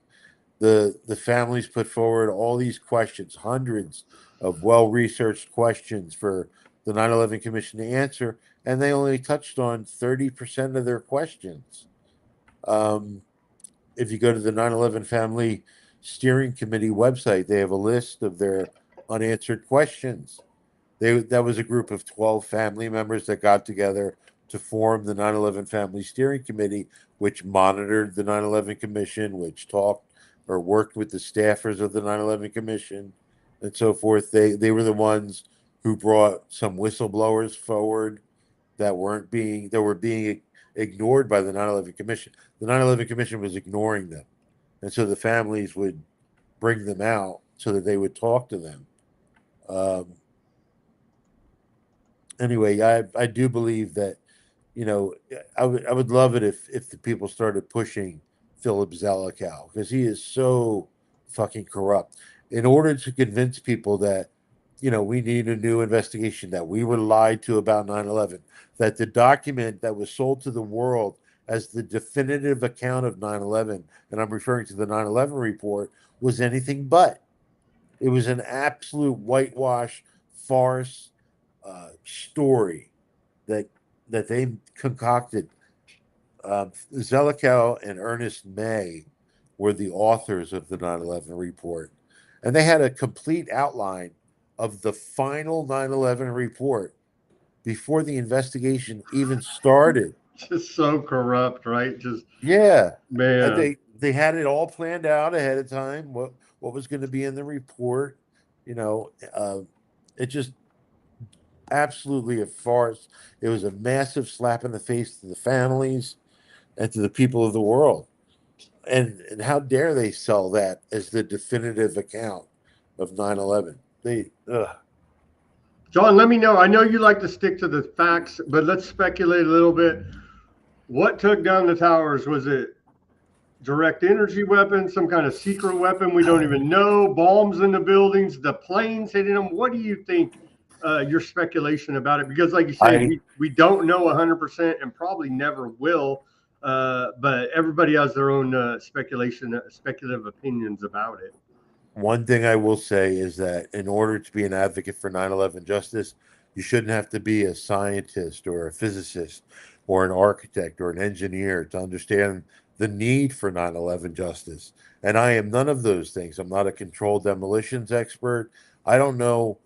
The families put forward all these questions, hundreds of well-researched questions for the 9/11 Commission to answer, and they only touched on 30% of their questions. Um, if you go to the 9/11 Family Steering Committee website, they have a list of their unanswered questions. That was a group of 12 family members that got together to form the 9/11 Family Steering Committee, which monitored the 9/11 Commission, which talked or worked with the staffers of the 9/11 Commission, and so forth. They were the ones who brought some whistleblowers forward that were being ignored by the 9/11 Commission. The 9/11 Commission was ignoring them, and so the families would bring them out so that they would talk to them. Um, anyway, I do believe that, you know, I would love it if the people started pushing Philip Zelikow, because he is so fucking corrupt. In order to convince people that, we need a new investigation, that we were lied to about 9/11, that the document that was sold to the world as the definitive account of 9/11, and I'm referring to the 9/11 report, was anything but. It was an absolute whitewash farce story that they concocted. Zelikow and Ernest May were the authors of the 9/11 report, and they had a complete outline of the final 9/11 report before the investigation even started. Just so corrupt, right? Just Yeah, and man. they had it all planned out ahead of time. What was going to be in the report? You know, it just absolutely a farce. It was a massive slap in the face to the families and to the people of the world. And how dare they sell that as the definitive account of 9/11? They, ugh. John, let me know. I know you like to stick to the facts, but let's speculate a little bit. What took down the towers? Was it direct energy weapons, some kind of secret weapon we don't even know, bombs in the buildings, the planes hitting them? What do you think, your speculation about it? Because, like you say, I we don't know 100% and probably never will. But everybody has their own speculative opinions about it. One thing I will say is that in order to be an advocate for 9/11 justice, you shouldn't have to be a scientist or a physicist or an architect or an engineer to understand the need for 9/11 justice. And I am none of those things. I'm not a controlled demolitions expert. I don't know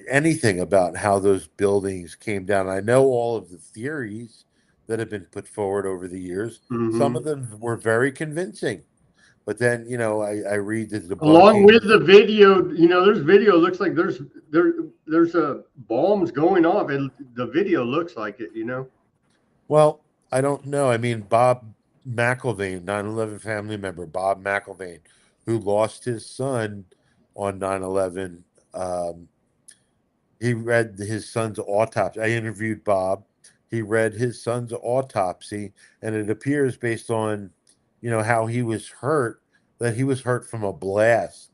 anything about how those buildings came down. I know all of the theories that have been put forward over the years. Some of Hmm. them were very convincing, but then I read the Along debunking. with the video, there's video. Looks like there's a bombs going off. The video looks like it. Well, I don't know. I mean, Bob McIlvaine, 9/11 family member, Bob McIlvaine, who lost his son on 9/11. Um, he read his son's autopsy. I interviewed Bob. He read his son's autopsy, and it appears based on, how he was hurt, that he was hurt from a blast.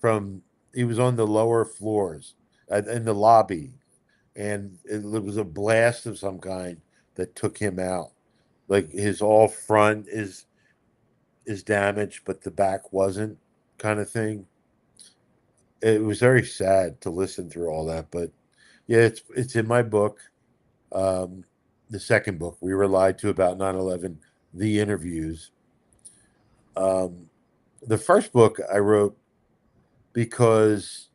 From He was on the lower floors in the lobby, and it was a blast of some kind that took him out. Like his all front is damaged, but the back wasn't, kind of thing. It was very sad to listen through all that, but yeah, it's in my book. Um, the second book, We Were Lied to About 9/11, the interviews. Um, the first book I wrote because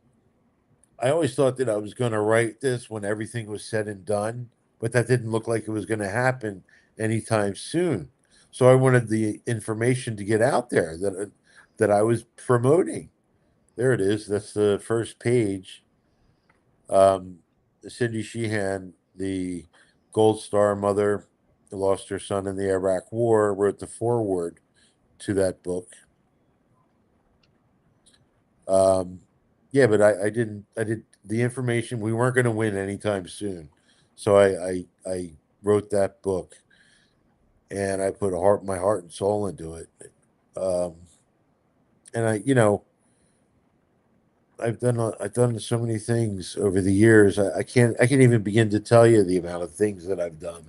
I always thought that I was going to write this when everything was said and done, but that didn't look like it was going to happen anytime soon. So I wanted the information to get out there that I was promoting. There it is. That's the first page. Um, Cindy Sheehan, the Gold Star mother who lost her son in the Iraq War, wrote the foreword to that book. Yeah, but I didn't. I did the information. We weren't going to win anytime soon, so I wrote that book, and I put my heart and soul into it. Um, and I've done so many things over the years. I can't even begin to tell you the amount of things that I've done.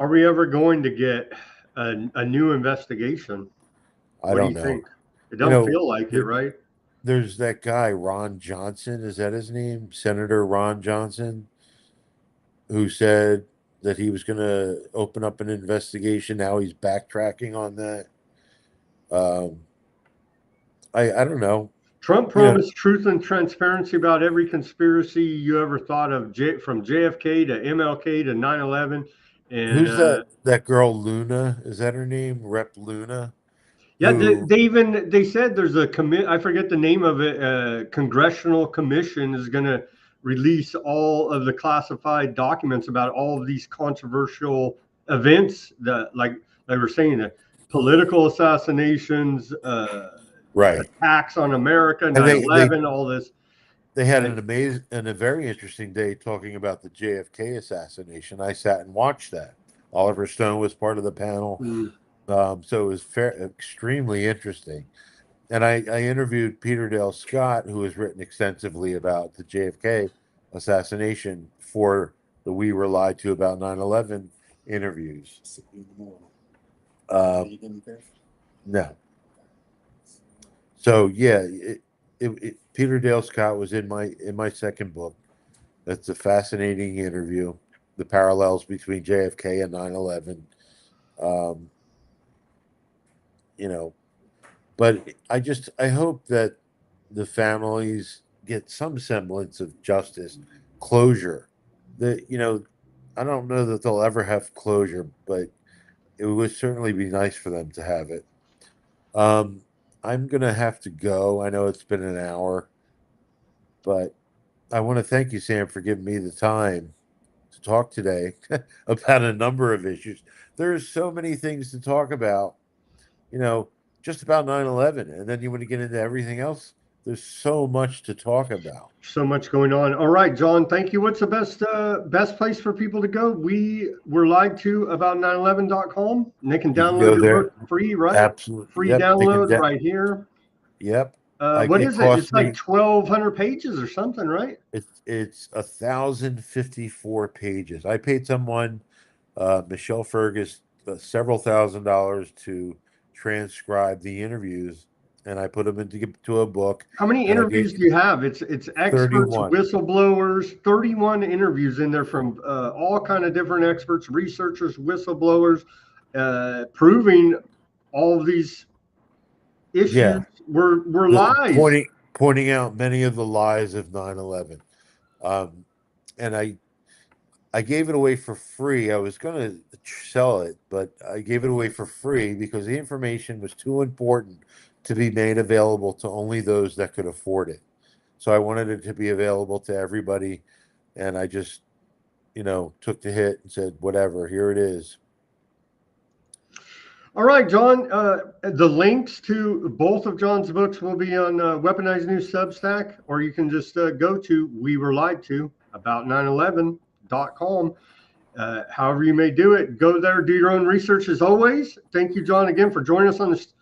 Are we ever going to get a new investigation? I What do don't you know. think? It You don't know, feel like it, there, right? there's that guy Ron Johnson. Is that his name? Senator Ron Johnson, who said that he was going to open up an investigation. Now he's backtracking on that. Um, I don't know. Trump You know, promised truth and transparency about every conspiracy you ever thought of, from JFK to MLK to 9/11. And who's that girl Luna? Is that her name? Rep Luna, yeah, who they said there's a commit. I forget the name of it. Congressional commission is going to release all of the classified documents about all of these controversial events that, like they were saying, the political assassinations, right. attacks on America, And nine eleven, all this. they had And an amazing and a very interesting day talking about the JFK assassination. I sat and watched that. Oliver Stone was part of the panel. So it was extremely interesting. And I interviewed Peter Dale Scott, who has written extensively about the JFK assassination for the We Were Lied to About 9/11 interviews. Uh, no. So yeah, Peter Dale Scott was in my second book. That's a fascinating interview. The parallels between JFK and 9/11. Um, you know, but I hope that the families get some semblance of justice, closure. I don't know that they'll ever have closure, but it would certainly be nice for them to have it. Um, I'm gonna have to go. I know it's been an hour, but I want to thank you, Sam, for giving me the time to talk today about a number of issues. There's so many things to talk about, you know, just about 9/11, and then you want to get into everything else. There's so much to talk about. so much going on. All right, John, thank you. What's the best place for people to go? We were lied to about 911.com, and they can You can download go your there. book free, right? Absolutely. Free Yep. They can. download right here. Yep. What It is it? cost It's like me. 1,200 pages or something, right? It's 1,054 pages. I paid someone, Michelle Fergus, several $1,000s to transcribe the interviews, and I put them into a book, How many and I interviews gave do you have? It's experts, 31. whistleblowers, 31 interviews in there from all kind of different experts, researchers, whistleblowers, proving all of these issues Yeah, were the, lies. pointing out many of the lies of 9/11. Um, and I gave it away for free. I was going to sell it, but I gave it away for free because the information was too important to be made available to only those that could afford it. So I wanted it to be available to everybody, and I just, took the hit and said, whatever, here it is. All right, John. The links to both of John's books will be on Weaponized News Substack, or you can just go to We Were Lied To About 9/11.com. However you may do it, go there, do your own research as always. Thank you, John, again for joining us on this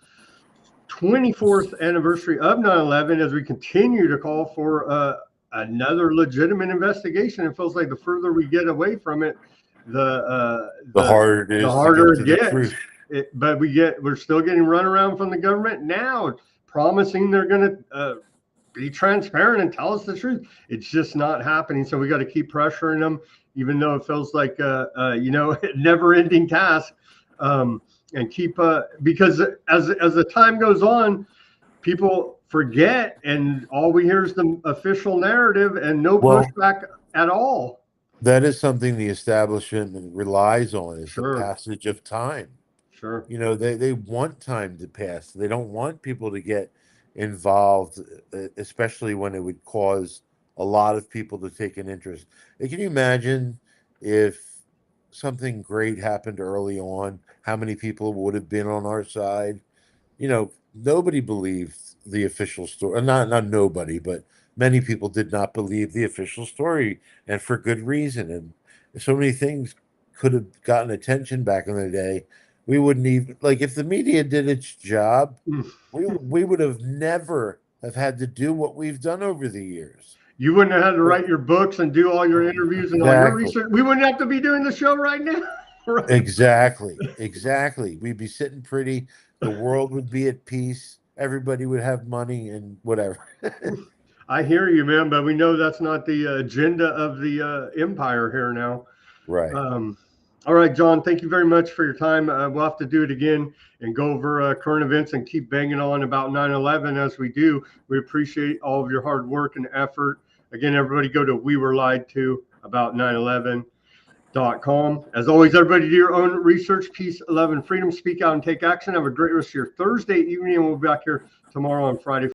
24th anniversary of 9/11 as we continue to call for another legitimate investigation. It feels like the further we get away from it, the harder it is the harder to it get to the gets. truth. But we're still getting run around from the government now, promising they're going to be transparent and tell us the truth. It's just not happening. So we got to keep pressuring them, even though it feels like a never-ending task. And keep because as the time goes on, people forget, and all we hear is the official narrative and no pushback at all. That is something the establishment relies on, is Sure. the passage of time. Sure. You know, they want time to pass. They don't want people to get involved, especially when it would cause a lot of people to take an interest. Can you imagine if something great happened early on, how many people would have been on our side? You know, nobody believed the official story. Not nobody, but many people did not believe the official story, and for good reason. And so many things could have gotten attention back in the day. We wouldn't even, like, if the media did its job, we would have never have had to do what we've done over the years. You wouldn't have had to write your books and do all your interviews and all your research. We wouldn't have to be doing the show right now. Right? Exactly. We'd be sitting pretty. The world would be at peace. Everybody would have money and whatever. I hear you, man, but we know that's not the agenda of the empire here now. Right. All right, John, thank you very much for your time. We'll have to do it again and go over current events and keep banging on about 9/11 as we do. We appreciate all of your hard work and effort. Again, everybody go to We Were Lied To About 9/11.com. As always, everybody do your own research. Peace, love, and freedom. Speak out and take action. Have a great rest of your Thursday evening, and we'll be back here tomorrow on Friday.